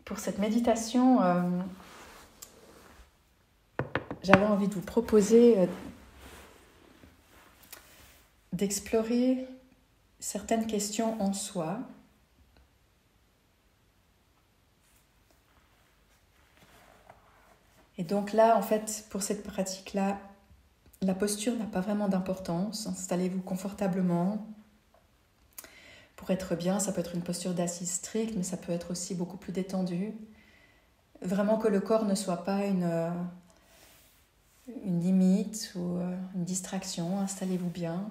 Pour cette méditation, j'avais envie de vous proposer d'explorer certaines questions en soi. Et donc là, en fait, pour cette pratique-là, la posture n'a pas vraiment d'importance. Installez-vous confortablement. Pour être bien, ça peut être une posture d'assise stricte, mais ça peut être aussi beaucoup plus détendue. Vraiment que le corps ne soit pas une limite ou une distraction. Installez-vous bien.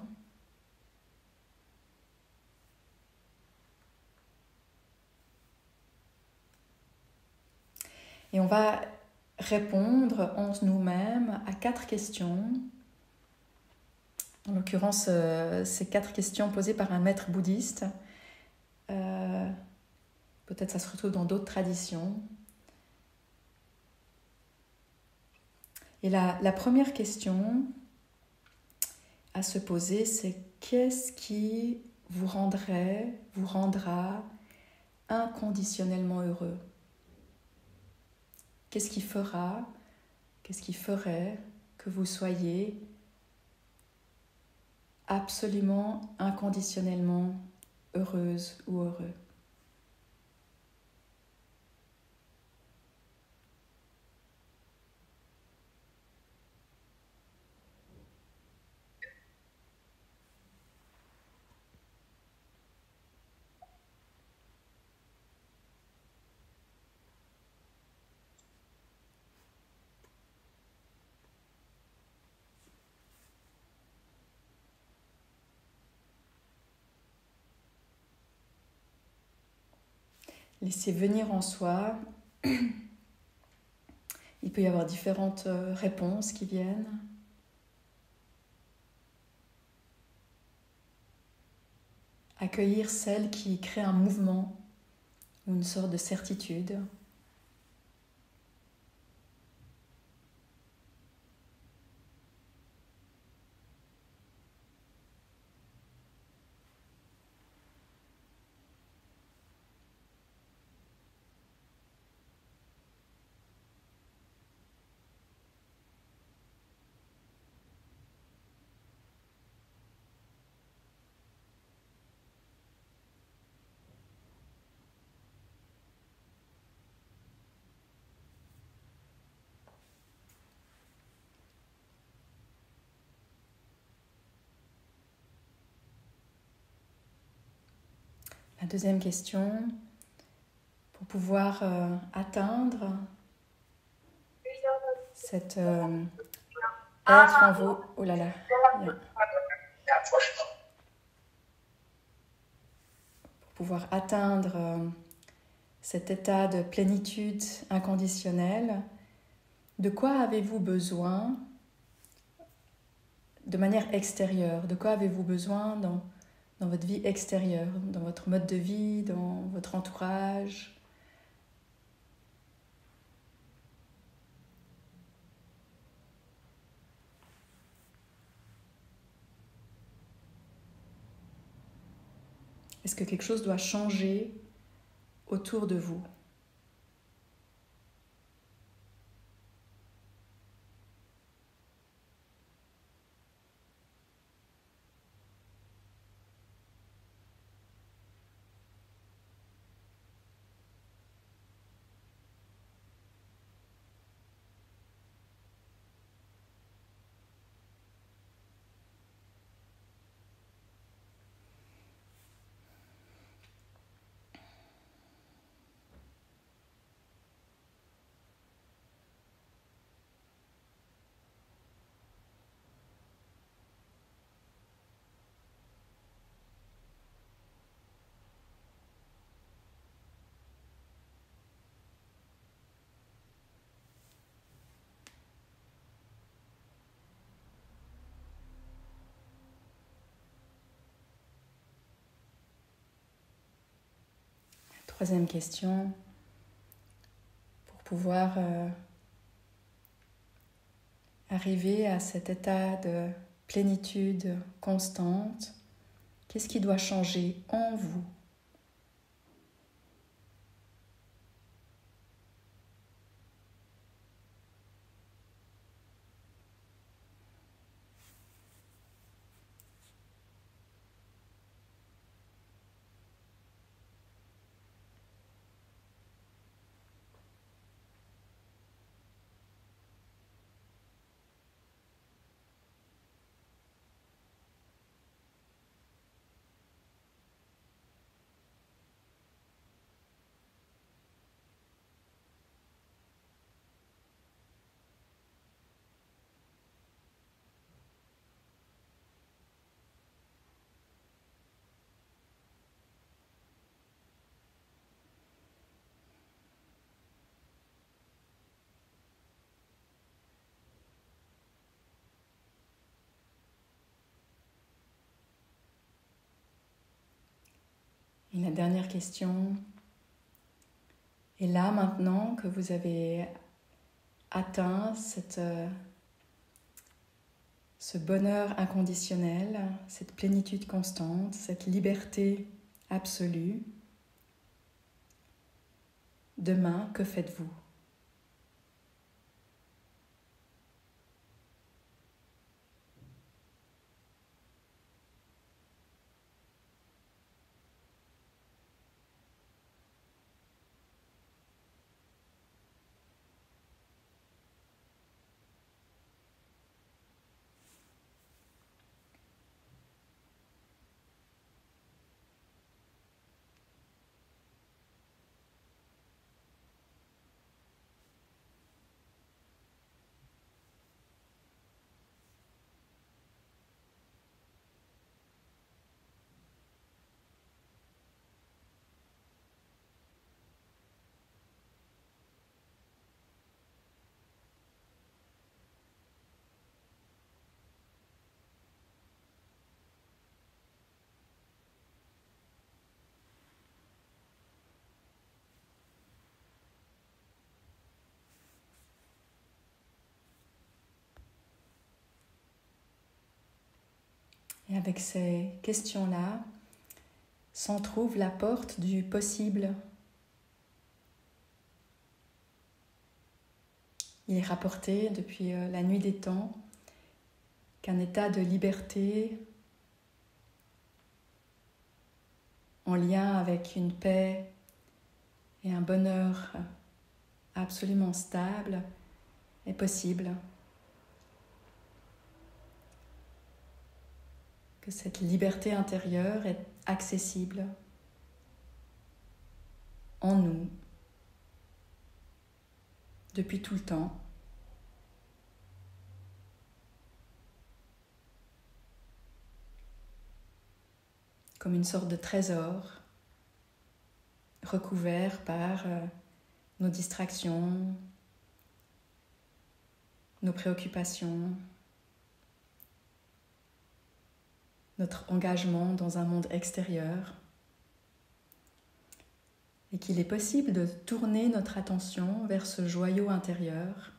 Et on va répondre en nous-mêmes à 4 questions. En l'occurrence, ces 4 questions posées par un maître bouddhiste. Peut-être ça se retrouve dans d'autres traditions. Et la première question à se poser, c'est qu'est-ce qui vous rendra inconditionnellement heureux ? Qu'est-ce qui ferait que vous soyez absolument inconditionnellement heureuse ou heureux ? Laissez venir en soi. Il peut y avoir différentes réponses qui viennent. Accueillir celle qui crée un mouvement ou une sorte de certitude. La deuxième question, pour pouvoir atteindre cette être en vous. Oh là là. Bien. Pour pouvoir atteindre cet état de plénitude inconditionnelle, de quoi avez-vous besoin de manière extérieure ? De quoi avez-vous besoin dans votre vie extérieure, dans votre mode de vie, dans votre entourage ? Est-ce que quelque chose doit changer autour de vous ? Troisième question, pour pouvoir arriver à cet état de plénitude constante, qu'est-ce qui doit changer en vous ? Et la dernière question. Et là, maintenant que vous avez atteint ce bonheur inconditionnel, cette plénitude constante, cette liberté absolue, demain, que faites-vous ? Et avec ces questions-là, s'entr'ouvre la porte du possible. Il est rapporté depuis la nuit des temps qu'un état de liberté en lien avec une paix et un bonheur absolument stable est possible. Que cette liberté intérieure est accessible en nous depuis tout le temps. Comme une sorte de trésor recouvert par nos distractions, nos préoccupations, notre engagement dans un monde extérieur, et qu'il est possible de tourner notre attention vers ce joyau intérieur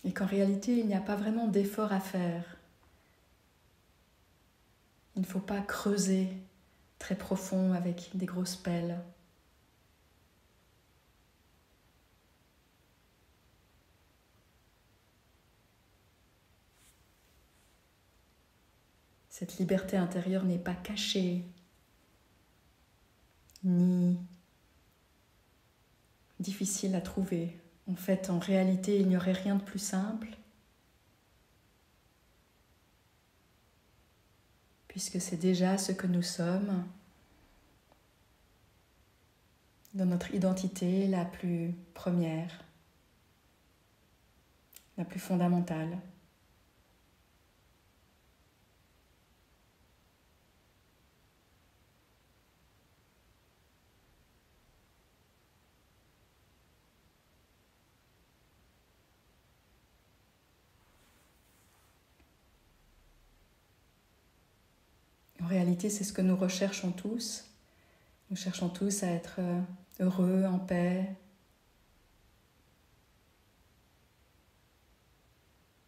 et qu'en réalité, il n'y a pas vraiment d'effort à faire. Il ne faut pas creuser très profond avec des grosses pelles. Cette liberté intérieure n'est pas cachée, ni difficile à trouver. En fait, en réalité, il n'y aurait rien de plus simple, puisque c'est déjà ce que nous sommes, dans notre identité la plus première, la plus fondamentale. En réalité, c'est ce que nous recherchons tous. Nous cherchons tous à être heureux, en paix.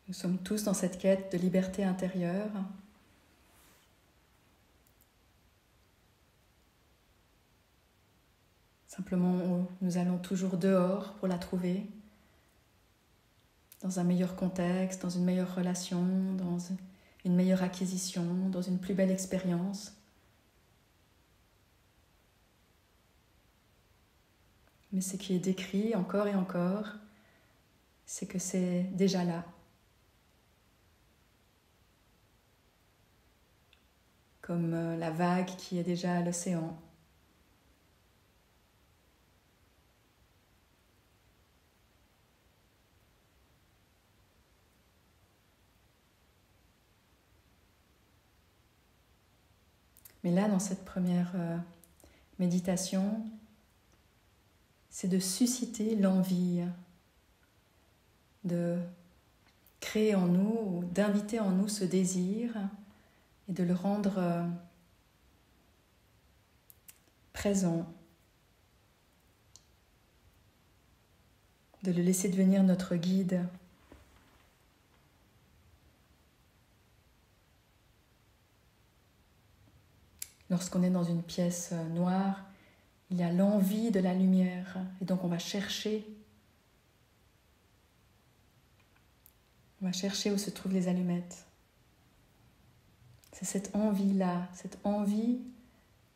Nous sommes tous dans cette quête de liberté intérieure. Simplement, nous allons toujours dehors pour la trouver, dans un meilleur contexte, dans une meilleure relation, dans une meilleure acquisition, dans une plus belle expérience. Mais ce qui est décrit encore et encore, c'est que c'est déjà là. Comme la vague qui est déjà à l'océan. Mais là, dans cette première méditation, c'est de susciter l'envie de créer en nous, ou d'inviter en nous ce désir et de le rendre présent, de le laisser devenir notre guide. Lorsqu'on est dans une pièce noire, il y a l'envie de la lumière et donc on va chercher où se trouvent les allumettes. C'est cette envie-là, cette envie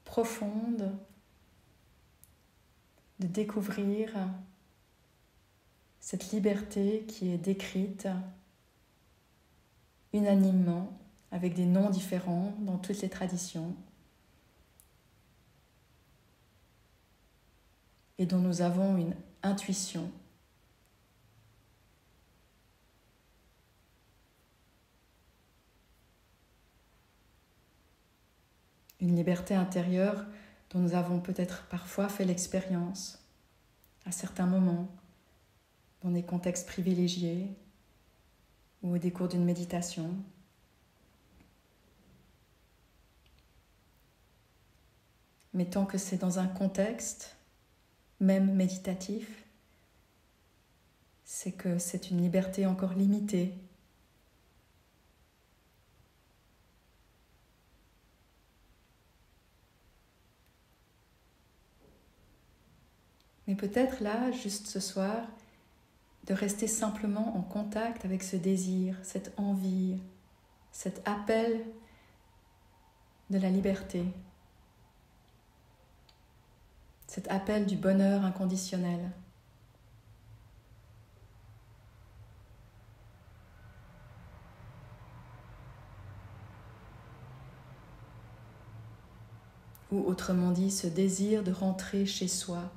profonde de découvrir cette liberté qui est décrite unanimement avec des noms différents dans toutes les traditions et dont nous avons une intuition. Une liberté intérieure dont nous avons peut-être parfois fait l'expérience à certains moments, dans des contextes privilégiés ou au décours d'une méditation. Mais tant que c'est dans un contexte, même méditatif, c'est que c'est une liberté encore limitée. Mais peut-être là, juste ce soir, de rester simplement en contact avec ce désir, cette envie, cet appel de la liberté, cet appel du bonheur inconditionnel. Ou autrement dit, ce désir de rentrer chez soi.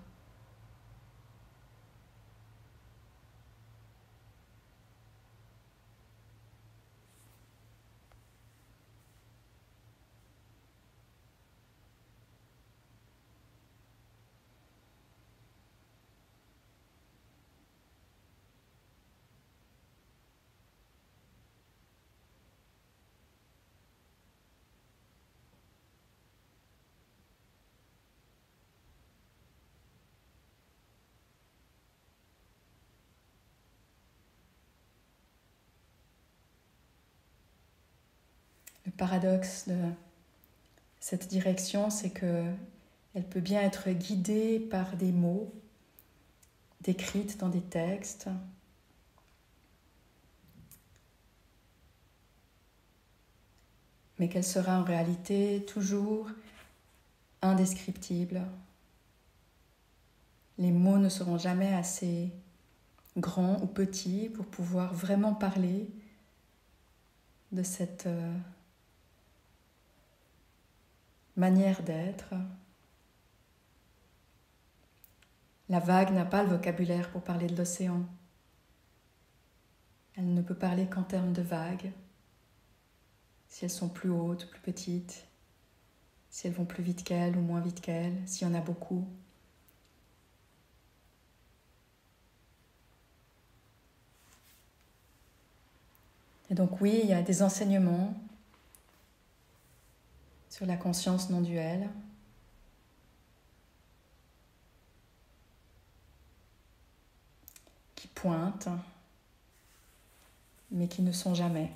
Le paradoxe de cette direction, c'est qu'elle peut bien être guidée par des mots, décrites dans des textes, mais qu'elle sera en réalité toujours indescriptible. Les mots ne seront jamais assez grands ou petits pour pouvoir vraiment parler de cette manière d'être. La vague n'a pas le vocabulaire pour parler de l'océan. Elle ne peut parler qu'en termes de vagues, si elles sont plus hautes, plus petites, si elles vont plus vite qu'elle ou moins vite qu'elle, s'il y en a beaucoup. Et donc oui, il y a des enseignements sur la conscience non duelle, qui pointent, mais qui ne sont jamais.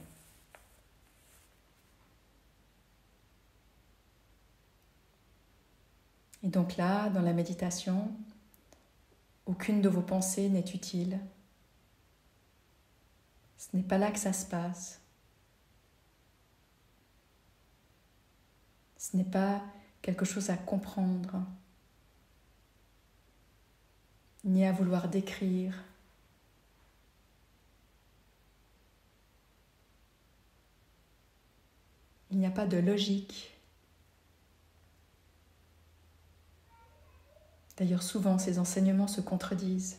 Et donc là, dans la méditation, aucune de vos pensées n'est utile. Ce n'est pas là que ça se passe. Ce n'est pas quelque chose à comprendre, ni à vouloir décrire. Il n'y a pas de logique. D'ailleurs, souvent, ces enseignements se contredisent.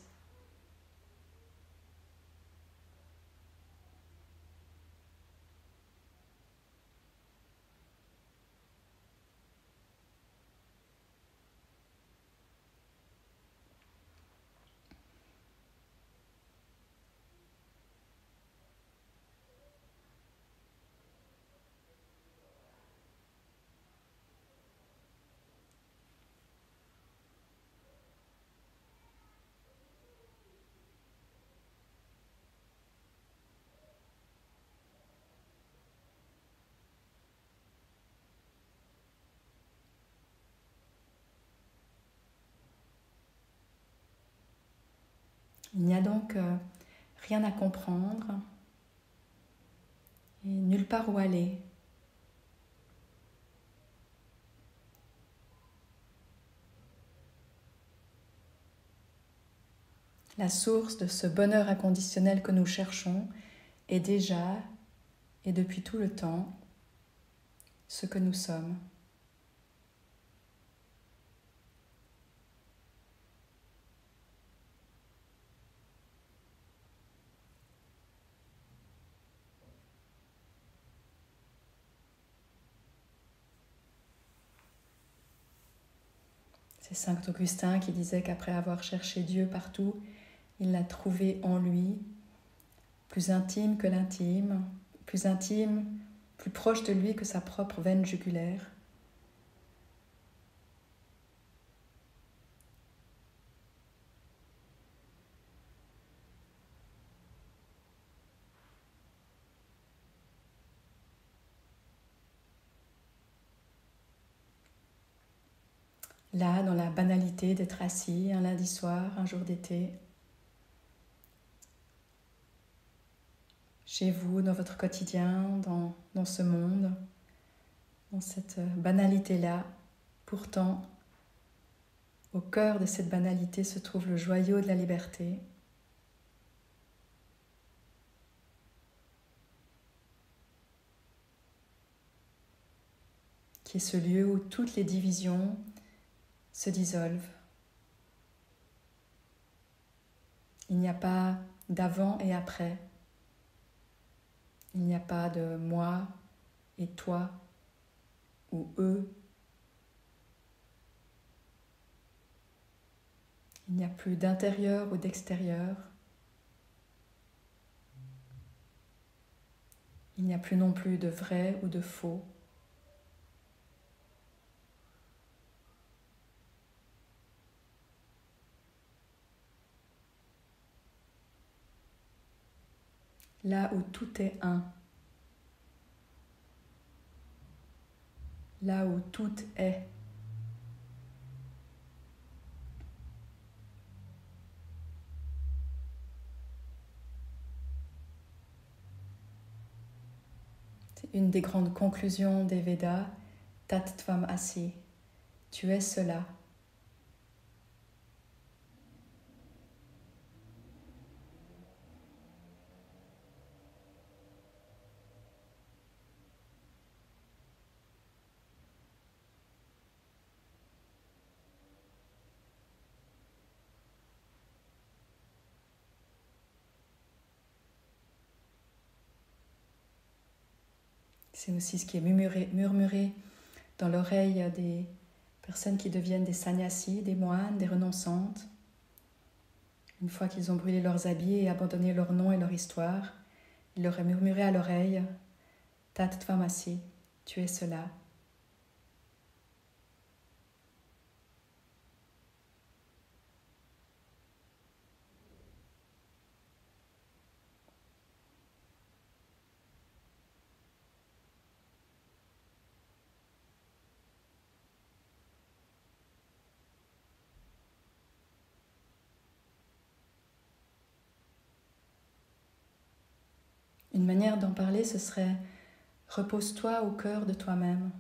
Il n'y a donc rien à comprendre et nulle part où aller. La source de ce bonheur inconditionnel que nous cherchons est déjà, et depuis tout le temps, ce que nous sommes. C'est saint Augustin qui disait qu'après avoir cherché Dieu partout, il l'a trouvé en lui, plus intime que l'intime, plus intime, plus proche de lui que sa propre veine jugulaire. Là, dans la banalité d'être assis un lundi soir, un jour d'été, chez vous, dans votre quotidien, dans ce monde, dans cette banalité-là, pourtant, au cœur de cette banalité se trouve le joyau de la liberté. Qui est ce lieu où toutes les divisions se dissolvent. Il n'y a pas d'avant et après. Il n'y a pas de moi et toi ou eux. Il n'y a plus d'intérieur ou d'extérieur. Il n'y a plus non plus de vrai ou de faux. Là où tout est un. Là où tout est. C'est une des grandes conclusions des Védas, Tat Tvam Asi. Tu es cela. C'est aussi ce qui est murmuré dans l'oreille des personnes qui deviennent des sannyasis, des moines, des renonçantes. Une fois qu'ils ont brûlé leurs habits et abandonné leur nom et leur histoire, il leur est murmuré à l'oreille « Tat Tvam Asi, tu es cela ». Une manière d'en parler, ce serait « Repose-toi au cœur de toi-même ».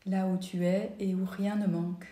Là où tu es et où rien ne manque.